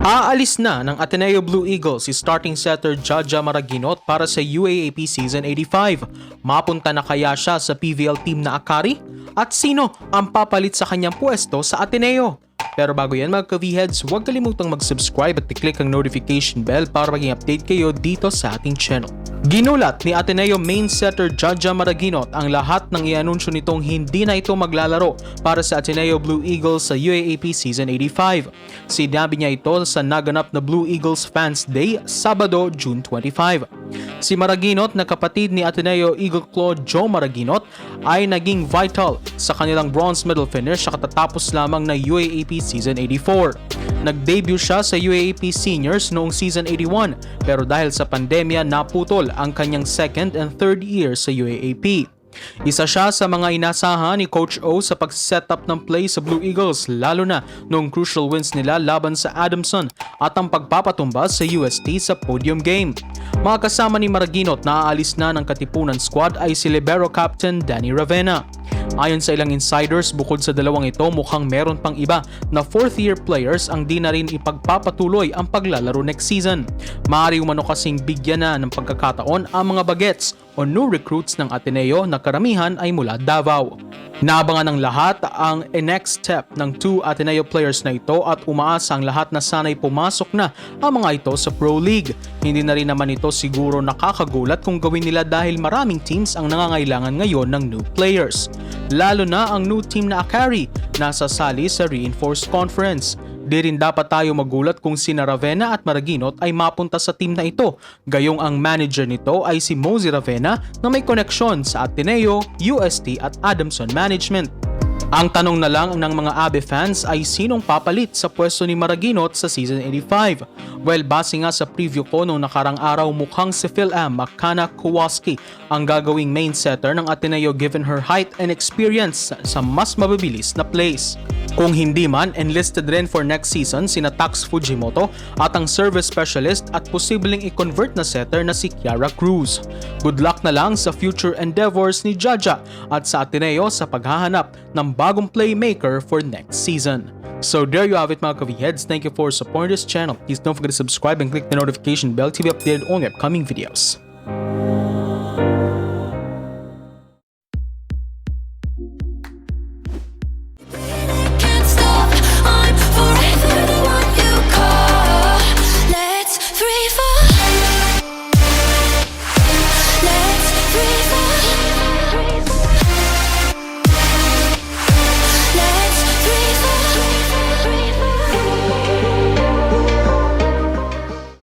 Aalis na ng Ateneo Blue Eagles si starting setter Jaja Maraguinot para sa UAAP Season 85. Mapunta na kaya siya sa PVL team na Akari? At sino ang papalit sa kanyang pwesto sa Ateneo? Pero bago yan mga ka-V-Heads, huwag kalimutang mag-subscribe at i-click ang notification bell para maging update kayo dito sa ating channel. Ginulat ni Ateneo main setter Jaja Maraguinot ang lahat ng ianunsyo nitong hindi na ito maglalaro para sa Ateneo Blue Eagles sa UAAP Season 85. Sinabi niya ito sa naganap na Blue Eagles Fans Day, Sabado, June 25. Si Maraguinot na kapatid ni Ateneo Eagle Claw Joe Maraguinot ay naging vital sa kanilang bronze medal finish sa katatapos lamang na UAAP Season 84. Nag-debut siya sa UAAP Seniors noong Season 81 pero dahil sa pandemya naputol ang kanyang second and third year sa UAAP. Isa siya sa mga inasahan ni Coach O sa pag-setup ng play sa Blue Eagles lalo na noong crucial wins nila laban sa Adamson at ang pagpapatumba sa UST sa podium game. Mga kasama ni Maraguinot na aalis na ng Katipunan squad ay si Libero Captain Danny Ravena. Ayon sa ilang insiders, bukod sa dalawang ito mukhang meron pang iba na fourth year players ang di na rin ipagpapatuloy ang paglalaro next season. Maaari umano kasing bigyan na ng pagkakataon ang mga bagets o new recruits ng Ateneo na karamihan ay mula Davao. Naabangan ng lahat ang next step ng two Ateneo players na ito at umaasa ang lahat na sana'y pumasok na ang mga ito sa Pro League. Hindi na rin naman ito siguro nakakagulat kung gawin nila dahil maraming teams ang nangangailangan ngayon ng new players. Lalo na ang new team na Akari na sasali sa Reinforced Conference. Di rin dapat tayo magulat kung sina Ravena at Maraguinot ay mapunta sa team na ito, gayong ang manager nito ay si Mosey Ravena na may koneksyon sa Ateneo, UST at Adamson Management. Ang tanong na lang ng mga Abe fans ay sinong papalit sa pwesto ni Maraguinot sa Season 85? Well, base nga sa preview ko noong nakarang araw mukhang si Phil-Am Makana Kowalski ang gagawing main setter ng Ateneo given her height and experience sa mas mababilis na plays. Kung hindi man, enlisted rin for next season sina Tax Fujimoto at ang service specialist at posibleng i-convert na setter na si Kiara Cruz. Good luck na lang sa future endeavors ni Jaja at sa Ateneo sa paghahanap ng bagong playmaker for next season. So there you have it mga ka-V-Heads. Thank you for supporting this channel. Please don't forget to subscribe and click the notification bell to be updated on the upcoming videos.